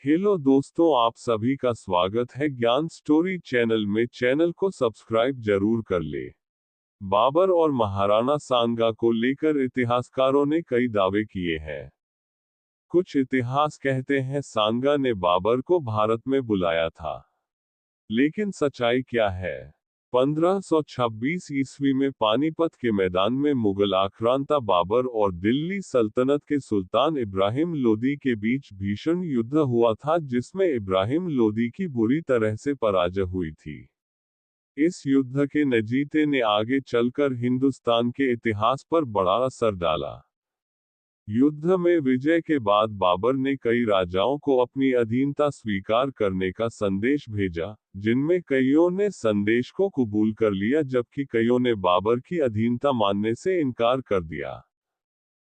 Hello दोस्तों, आप सभी का स्वागत है ज्ञान स्टोरी चैनल में। चैनल को सब्सक्राइब जरूर कर ले। बाबर और महाराणा सांगा को लेकर इतिहासकारों ने कई दावे किए हैं। कुछ इतिहास कहते हैं सांगा ने बाबर को भारत में बुलाया था, लेकिन सच्चाई क्या है? 1526 ईस्वी में पानीपत के मैदान में मुगल आक्रांता बाबर और दिल्ली सल्तनत के सुल्तान इब्राहिम लोदी के बीच भीषण युद्ध हुआ था, जिसमें इब्राहिम लोदी की बुरी तरह से पराजय हुई थी। इस युद्ध के नतीजे ने आगे चलकर हिंदुस्तान के इतिहास पर बड़ा असर डाला। युद्ध में विजय के बाद बाबर ने कई राजाओं को अपनी अधीनता स्वीकार करने का संदेश भेजा, जिनमें कईयों ने संदेश को कबूल कर लिया जबकि कईयों ने बाबर की अधीनता मानने से इनकार कर दिया।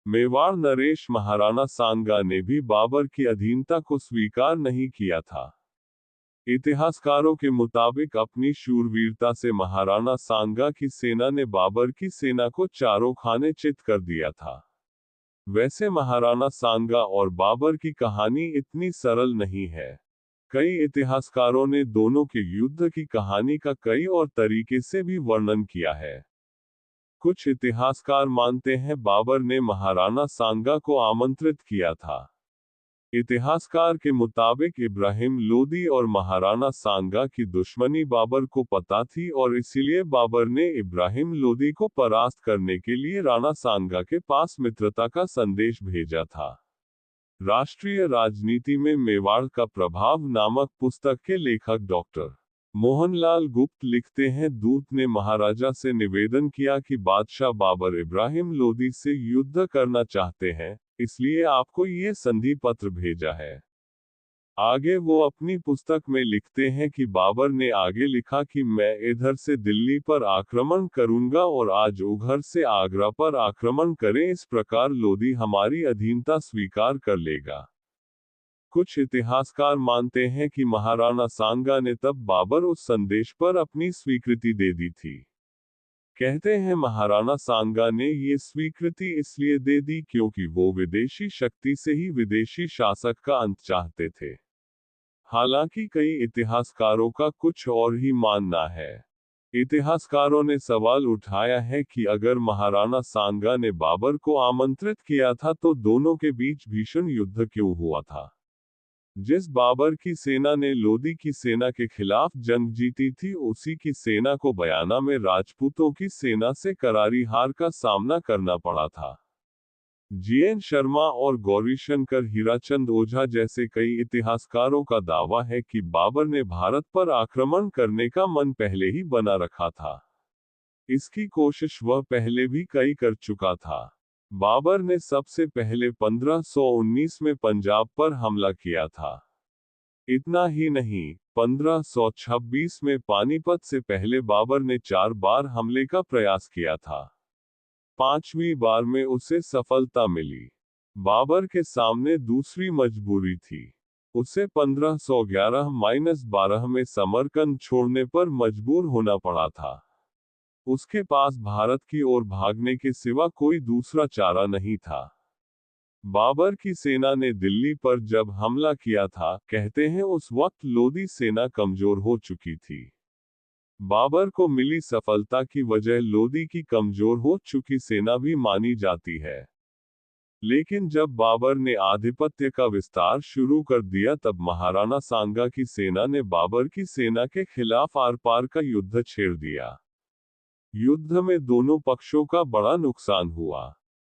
मेवाड़ नरेश महाराणा सांगा ने भी बाबर की अधीनता को स्वीकार नहीं किया था। इतिहासकारों के मुताबिक अपनी शूरवीरता से महाराणा सांगा की सेना ने बाबर की सेना को चारों खाने चित कर दिया था। वैसे महाराणा सांगा और बाबर की कहानी इतनी सरल नहीं है। कई इतिहासकारों ने दोनों के युद्ध की कहानी का कई और तरीके से भी वर्णन किया है। कुछ इतिहासकार मानते हैं बाबर ने महाराणा सांगा को आमंत्रित किया था। इतिहासकार के मुताबिक इब्राहिम लोदी और महाराणा सांगा की दुश्मनी बाबर को पता थी और इसीलिए बाबर ने इब्राहिम लोदी को परास्त करने के लिए राणा सांगा के पास मित्रता का संदेश भेजा था। राष्ट्रीय राजनीति में मेवाड़ का प्रभाव नामक पुस्तक के लेखक डॉक्टर मोहनलाल गुप्त लिखते हैं, दूत ने महाराजा से निवेदन किया कि बादशाह बाबर इब्राहिम लोदी से युद्ध करना चाहते हैं, इसलिए आपको ये संधि पत्र भेजा है। आगे वो अपनी पुस्तक में लिखते हैं कि बाबर ने आगे लिखा कि मैं इधर से दिल्ली पर आक्रमण करूंगा और आज उधर से आगरा पर आक्रमण करें, इस प्रकार लोदी हमारी अधीनता स्वीकार कर लेगा। कुछ इतिहासकार मानते हैं कि महाराणा सांगा ने तब बाबर उस संदेश पर अपनी स्वीकृति दे दी थी। कहते हैं महाराणा सांगा ने ये स्वीकृति इसलिए दे दी क्योंकि वो विदेशी शक्ति से ही विदेशी शासक का अंत चाहते थे। हालांकि कई इतिहासकारों का कुछ और ही मानना है। इतिहासकारों ने सवाल उठाया है कि अगर महाराणा सांगा ने बाबर को आमंत्रित किया था तो दोनों के बीच भीषण युद्ध क्यों हुआ था? जिस बाबर की सेना ने लोदी की सेना के खिलाफ जंग जीती थी, उसी की सेना को बयाना में राजपूतों की सेना से करारी हार का सामना करना पड़ा था। जीएन शर्मा और गौरीशंकर हीराचंद ओझा जैसे कई इतिहासकारों का दावा है कि बाबर ने भारत पर आक्रमण करने का मन पहले ही बना रखा था। इसकी कोशिश वह पहले भी कई कर चुका था। बाबर ने सबसे पहले 1519 में पंजाब पर हमला किया था। इतना ही नहीं, 1526 में पानीपत से पहले बाबर ने 4 बार हमले का प्रयास किया था। 5वीं बार में उसे सफलता मिली। बाबर के सामने दूसरी मजबूरी थी। उसे 1511-12 में समरकंद छोड़ने पर मजबूर होना पड़ा था। उसके पास भारत की ओर भागने के सिवा कोई दूसरा चारा नहीं था। बाबर की सेना ने दिल्ली पर जब हमला किया था, कहते हैं उस वक्त लोदी सेना कमजोर हो चुकी थी। बाबर को मिली सफलता की वजह लोदी की कमजोर हो चुकी सेना भी मानी जाती है। लेकिन जब बाबर ने आधिपत्य का विस्तार शुरू कर दिया तब महाराणा सांगा की सेना ने बाबर की सेना के खिलाफ आर पार का युद्ध छेड़ दिया। युद्ध में दोनों पक्षों का बड़ा नुकसान हुआ।